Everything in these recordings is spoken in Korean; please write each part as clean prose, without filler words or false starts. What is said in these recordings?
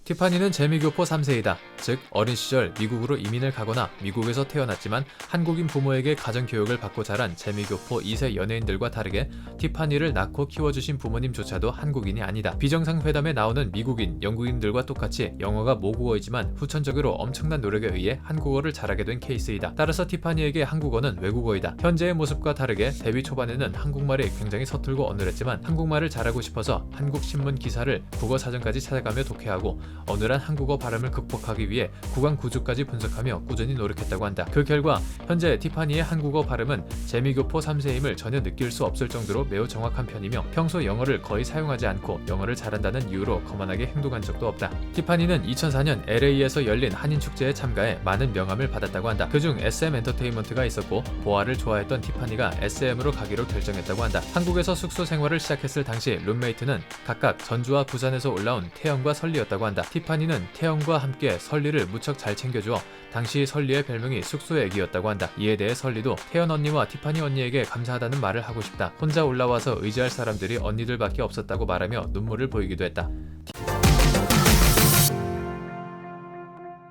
티파니는 재미교포 3세이다. 즉 어린 시절 미국으로 이민을 가거나 미국에서 태어났지만 한국인 부모에게 가정교육을 받고 자란 재미교포 2세 연예인들과 다르게 티파니를 낳고 키워주신 부모님조차도 한국인이 아니다. 비정상회담에 나오는 미국인, 영국인들과 똑같이 영어가 모국어이지만 후천적으로 엄청난 노력에 의해 한국어를 잘하게 된 케이스이다. 따라서 티파니에게 한국어는 외국어이다. 현재의 모습과 다르게 데뷔 초반에는 한국말이 굉장히 서툴고 어눌했지만 한국말을 잘하고 싶어서 한국 신문 기사를 국어 사전까지 찾아가며 독해하고 어눌한 한국어 발음을 극복하기 위해 구강 구조까지 분석하며 꾸준히 노력했다고 한다. 그 결과 현재 티파니의 한국어 발음은 재미교포 3세임을 전혀 느낄 수 없을 정도로 매우 정확한 편이며 평소 영어를 거의 사용하지 않고 영어를 잘한다는 이유로 거만하게 행동한 적도 없다. 티파니는 2004년 LA에서 열린 한인축제에 참가해 많은 명함을 받았다고 한다. 그중 SM 엔터테인먼트가 있었고 보아를 좋아했던 티파니가 SM으로 가기로 결정했다고 한다. 한국에서 숙소 생활을 시작했을 당시 룸메이트는 각각 전주와 부산에서 올라온 태영과 설리였다고 한다. 티파니는 태영과 함께 설리를 무척 잘 챙겨주어 당시 설리의 별명이 숙소 애기였다고 한다. 이에 대해 설리도 태연 언니와 티파니 언니에게 감사하다는 말을 하고 싶다. 혼자 올라와서 의지할 사람들이 언니들밖에 없었다고 말하며 눈물을 보이기도 했다.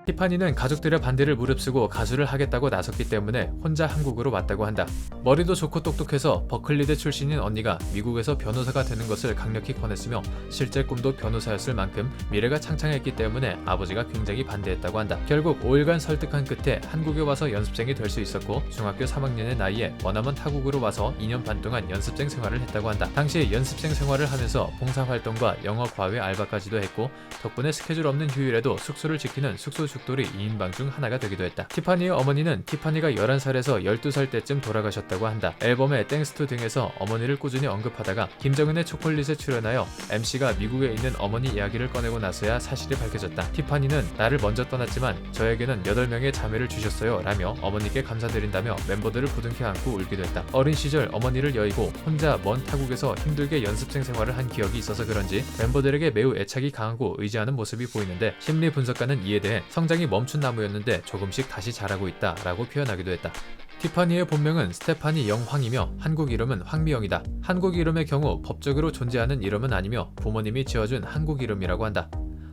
티파니는 가족들의 반대를 무릅쓰고 가수를 하겠다고 나섰기 때문에 혼자 한국으로 왔다고 한다. 머리도 좋고 똑똑해서 버클리대 출신인 언니가 미국에서 변호사가 되는 것을 강력히 권했으며 실제 꿈도 변호사였을 만큼 미래가 창창했기 때문에 아버지가 굉장히 반대했다고 한다. 결국 5일간 설득한 끝에 한국에 와서 연습생이 될 수 있었고 중학교 3학년의 나이에 머나먼 타국으로 와서 2년 반 동안 연습생 생활을 했다고 한다. 당시 연습생 생활을 하면서 봉사활동과 영어 과외 알바까지도 했고 덕분에 스케줄 없는 휴일에도 숙소를 지키는 숙소 죽돌이 2인방 중 하나가 되기도 했다. 티파니의 어머니는 티파니가 11살에서 12살 때쯤 돌아가셨다고 한다. 앨범의 땡스투 등에서 어머니를 꾸준히 언급하다가 김정은의 초콜릿에 출연하여 MC가 미국에 있는 어머니 이야기를 꺼내고 나서야 사실이 밝혀졌다. 티파니는 나를 먼저 떠났지만 저에게는 8명의 자매를 주셨어요 라며 어머니께 감사드린다며 멤버들을 부둥켜 안고 울기도 했다. 어린 시절 어머니를 여의고 혼자 먼 타국에서 힘들게 연습생 생활을 한 기억이 있어서 그런지 멤버들에게 매우 애착이 강하고 의지하는 모습이 보이는데 심리 분석가는 이에 대해 성장이 멈춘 나무였는데 조금씩 다시 자라고 있다 라고 표현하기도 했다. 티파니의 본명은 스테파니 영황이며 한국 이름은 황미영이다. 한국 이름의 경우 법적으로 존재하는 이름은 아니며 부모님이 지어준 한국 이름이라고 한다.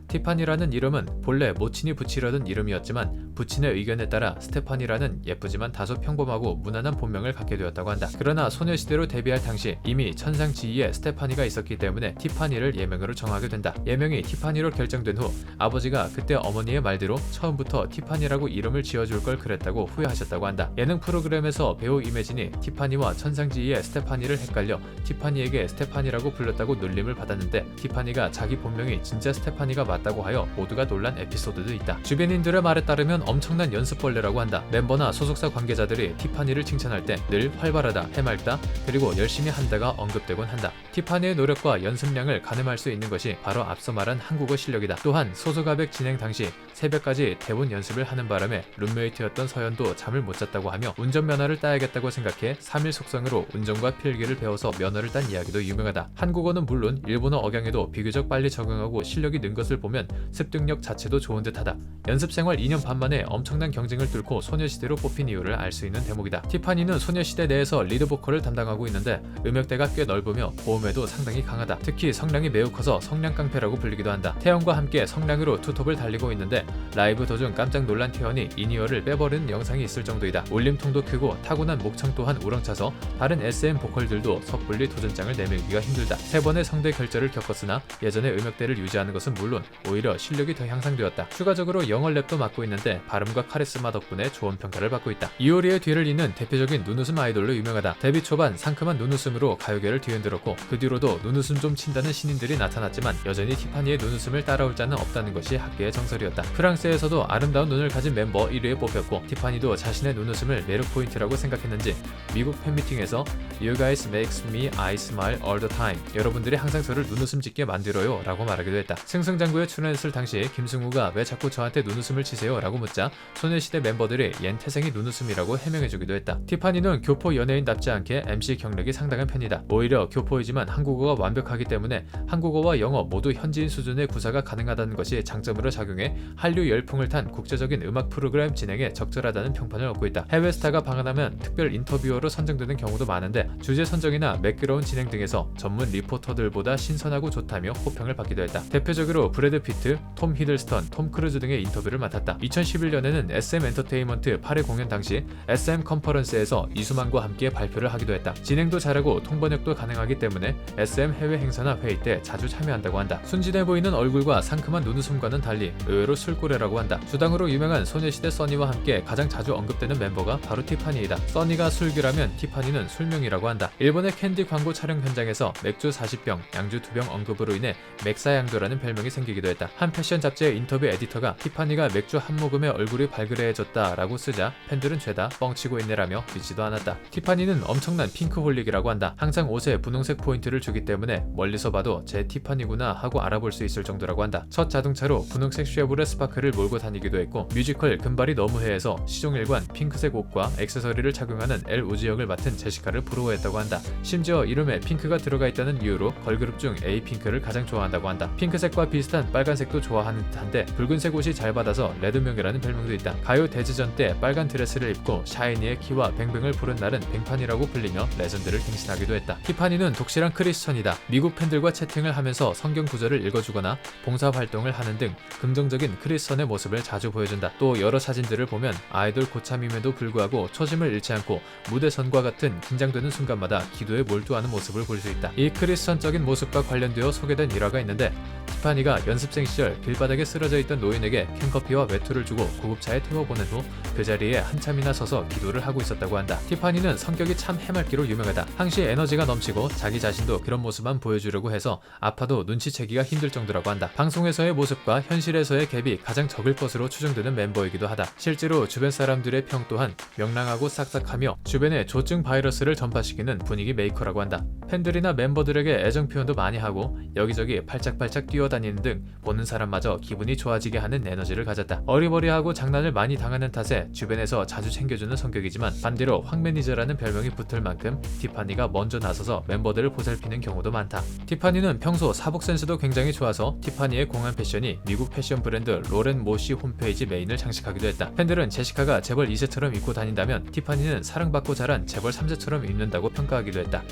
티파니라는 이름은 본래 모친이 붙이려던 이름이었지만 부친의 의견에 따라 스테파니라는 예쁘지만 다소 평범하고 무난한 본명을 갖게 되었다고 한다. 그러나 소녀시대로 데뷔할 당시 이미 천상지휘에 스테파니가 있었기 때문에 티파니를 예명으로 정하게 된다. 예명이 티파니로 결정된 후 아버지가 그때 어머니의 말대로 처음부터 티파니라고 이름을 지어줄 걸 그랬다고 후회하셨다고 한다. 예능 프로그램에서 배우 이매진이 티파니와 천상지휘의 스테파니를 헷갈려 티파니에게 스테파니라고 불렀다고 놀림을 받았는데 티파니가 자기 본명이 진짜 스테파니가 맞다고 하여 모두가 놀란 에피소드도 있다. 주변인들의 말에 따르면 엄청난 연습벌레라고 한다. 멤버나 소속사 관계자들이 티파니를 칭찬할 때 늘 활발하다, 해맑다, 그리고 열심히 한다가 언급되곤 한다. 티파니의 노력과 연습량을 가늠할 수 있는 것이 바로 앞서 말한 한국어 실력이다. 또한 소속아백 진행 당시 새벽까지 대본 연습을 하는 바람에 룸메이트였던 서연도 잠을 못 잤다고 하며 운전면허를 따야겠다고 생각해 3일 속성으로 운전과 필기를 배워서 면허를 딴 이야기도 유명하다. 한국어는 물론 일본어 억양에도 비교적 빨리 적응하고 실력이 는 것을 보면 습득력 자체도 좋은 듯하다. 연습생활 2년 반 만에 엄청난 경쟁을 뚫고 소녀시대로 뽑힌 이유를 알 수 있는 대목이다. 티파니는 소녀시대 내에서 리드 보컬을 담당하고 있는데 음역대가 꽤 넓으며 고음에도 상당히 강하다. 특히 성량이 매우 커서 성량 깡패라고 불리기도 한다. 태연과 함께 성량으로 투톱을 달리고 있는데 라이브 도중 깜짝 놀란 태연이 인이어를 빼버리는 영상이 있을 정도이다. 울림통도 크고 타고난 목청 또한 우렁차서 다른 SM 보컬들도 섣불리 도전장을 내밀기가 힘들다. 3번의 성대 결절을 겪었으나 예전에 음역대를 유지하는 것은 물론 오히려 실력이 더 향상되었다. 추가적으로 영어 랩도 맡고 있는데 발음과 카리스마 덕분에 좋은 평가를 받고 있다. 이효리의 뒤를 잇는 대표적인 눈웃음 아이돌로 유명하다. 데뷔 초반 상큼한 눈웃음으로 가요계를 뒤흔들었고 그 뒤로도 눈웃음 좀 친다는 신인들이 나타났지만 여전히 티파니의 눈웃음을 따라올 자는 없다는 것이 학계의 정설이었다. 프랑스에서도 아름다운 눈을 가진 멤버 1위에 뽑혔고 티파니도 자신의 눈웃음을 매력 포인트라고 생각했는지 미국 팬미팅에서 You guys makes me I smile all the time. 여러분들이 항상 저를 눈웃음 짓게 만들어요 라고 말하기도 했다. 승승장구에 출연했을 당시 김승우가 왜 자꾸 저한테 눈웃음을 치세요 라고 묻자 소녀시대 멤버들이 얜 태생이 눈웃음이라고 해명해주기도 했다. 티파니는 교포 연예인답지 않게 MC 경력이 상당한 편이다. 오히려 교포이지만 한국어가 완벽하기 때문에 한국어와 영어 모두 현지인 수준의 구사가 가능하다는 것이 장점으로 작용해 한류 열풍을 탄 국제적인 음악 프로그램 진행에 적절하다는 평판을 얻고 있다. 해외 스타가 방한하면 특별 인터뷰어로 선정되는 경우도 많은데 주제 선정이나 매끄러운 진행 등에서 전문 리포터들보다 신선하고 좋다며 호평을 받기도 했다. 대표적으로 브래드 브래드 피트, 톰 히들스턴, 톰 크루즈 등의 인터뷰를 맡았다. 2011년에는 SM 엔터테인먼트 8회 공연 당시 SM 컨퍼런스에서 이수만과 함께 발표를 하기도 했다. 진행도 잘하고 통번역도 가능하기 때문에 SM 해외 행사나 회의 때 자주 참여한다고 한다. 순진해 보이는 얼굴과 상큼한 눈웃음과는 달리 의외로 술꾸레라고 한다. 주당으로 유명한 소녀시대 써니와 함께 가장 자주 언급되는 멤버가 바로 티파니이다. 써니가 술규라면 티파니는 술명이라고 한다. 일본의 캔디 광고 촬영 현장에서 맥주 40병, 양주 2병 언급으로 인해 맥사양도라는 별명이 생기기도 했다. 한 패션 잡지의 인터뷰 에디터가 티파니가 맥주 한 모금에 얼굴이 발그레해졌다라고 쓰자 팬들은 죄다 뻥치고 있네라며 믿지도 않았다. 티파니는 엄청난 핑크홀릭이라고 한다. 항상 옷에 분홍색 포인트를 주기 때문에 멀리서 봐도 제 티파니구나 하고 알아볼 수 있을 정도라고 한다. 첫 자동차로 분홍색 쉐보레 스파크를 몰고 다니기도 했고 뮤지컬 금발이 너무 해에서 시종일관 핑크색 옷과 액세서리를 착용하는 엘 우지 역을 맡은 제시카를 부러워했다고 한다. 심지어 이름에 핑크가 들어가 있다는 이유로 걸그룹 중 에이핑크를 가장 좋아한다고 한다. 핑크색과 비슷한 빨간색도 좋아하는 듯한데 붉은색 옷이 잘 받아서 레드명이라는 별명도 있다. 가요 대지전 때 빨간 드레스를 입고 샤이니의 키와 뱅뱅을 부른 날은 뱅판이라고 불리며 레전드를 갱신하기도 했다. 티파니는 독실한 크리스천이다. 미국 팬들과 채팅을 하면서 성경 구절을 읽어주거나 봉사활동을 하는 등 긍정적인 크리스천의 모습을 자주 보여준다. 또 여러 사진들을 보면 아이돌 고참임에도 불구하고 초심을 잃지 않고 무대선과 같은 긴장되는 순간마다 기도에 몰두하는 모습을 볼 수 있다. 이 크리스천적인 모습과 관련되어 소개된 일화가 있는데 티파니가 연습생 시절 길바닥에 쓰러져 있던 노인에게 캔커피와 외투를 주고 구급차에 태워보낸 후 그 자리에 한참이나 서서 기도를 하고 있었다고 한다. 티파니는 성격이 참 해맑기로 유명하다. 항시 에너지가 넘치고 자기 자신도 그런 모습만 보여주려고 해서 아파도 눈치채기가 힘들 정도라고 한다. 방송에서의 모습과 현실에서의 갭이 가장 적을 것으로 추정되는 멤버이기도 하다. 실제로 주변 사람들의 평 또한 명랑하고 싹싹하며 주변에 조증 바이러스를 전파시키는 분위기 메이커라고 한다. 팬들이나 멤버들에게 애정 표현도 많이 하고 여기저기 팔짝팔짝 뛰어다니는 등 보는 사람마저 기분이 좋아지게 하는 에너지를 가졌다. 어리버리하고 장난을 많이 당하는 탓에 주변에서 자주 챙겨주는 성격이지만 반대로 황 매니저라는 별명이 붙을 만큼 티파니가 먼저 나서서 멤버들을 보살피는 경우도 많다. 티파니는 평소 사복 센스도 굉장히 좋아서 티파니의 공항 패션이 미국 패션 브랜드 로렌 모시 홈페이지 메인을 장식하기도 했다. 팬들은 제시카가 재벌 2세처럼 입고 다닌다면 티파니는 사랑받고 자란 재벌 3세처럼 입는다고 평가하기도 했다.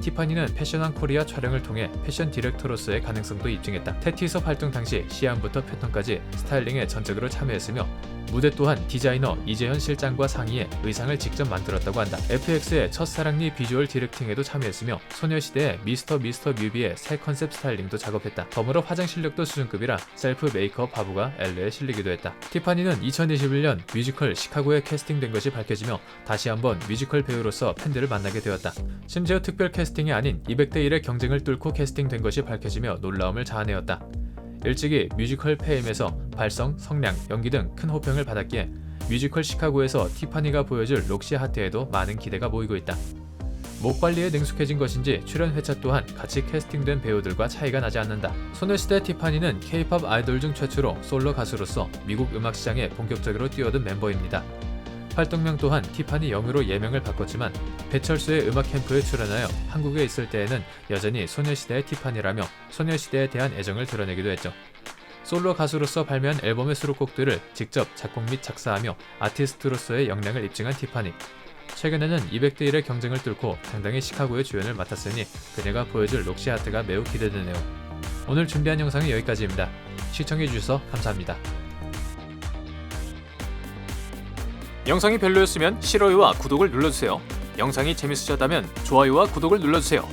티파니는 패션왕 코리아 촬영을 통해 패션 디렉터로서의 가능성도 입증했다. 테티섭 활동 당시 시안부터 패턴까지 스타일링에 전적으로 참여했으며 무대 또한 디자이너 이재현 실장과 상의해 의상을 직접 만들었다고 한다. FX의 첫사랑니 비주얼 디렉팅에도 참여했으며 소녀시대의 미스터 뮤비의 새 컨셉 스타일링도 작업했다. 덤으로 화장 실력도 수준급이라 셀프 메이크업 화보가 엘레에 실리기도 했다. 티파니는 2021년 뮤지컬 시카고에 캐스팅된 것이 밝혀지며 다시 한번 뮤지컬 배우로서 팬들을 만나게 되었다. 심지어 특별 캐스팅이 아닌 200대 1의 경쟁을 뚫고 캐스팅된 것이 밝혀지며 놀라움을 자아내었다. 일찍이 뮤지컬 페임에서 발성, 성량, 연기 등 큰 호평을 받았기에 뮤지컬 시카고에서 티파니가 보여줄 록시 하트에도 많은 기대가 모이고 있다. 목 관리에 능숙해진 것인지 출연 회차 또한 같이 캐스팅된 배우들과 차이가 나지 않는다. 소녀시대 티파니는 K-POP 아이돌 중 최초로 솔로 가수로서 미국 음악 시장에 본격적으로 뛰어든 멤버입니다. 활동명 또한 티파니 영으로 예명을 바꿨지만 배철수의 음악 캠프에 출연하여 한국에 있을 때에는 여전히 소녀시대의 티파니라며 소녀시대에 대한 애정을 드러내기도 했죠. 솔로 가수로서 발매한 앨범의 수록곡들을 직접 작곡 및 작사하며 아티스트로서의 역량을 입증한 티파니. 최근에는 200대 1의 경쟁을 뚫고 당당히 시카고의 주연을 맡았으니 그녀가 보여줄 록시 하트가 매우 기대되네요. 오늘 준비한 영상은 여기까지입니다. 시청해주셔서 감사합니다. 영상이 별로였으면 싫어요와 구독을 눌러주세요. 영상이 재밌으셨다면 좋아요와 구독을 눌러주세요.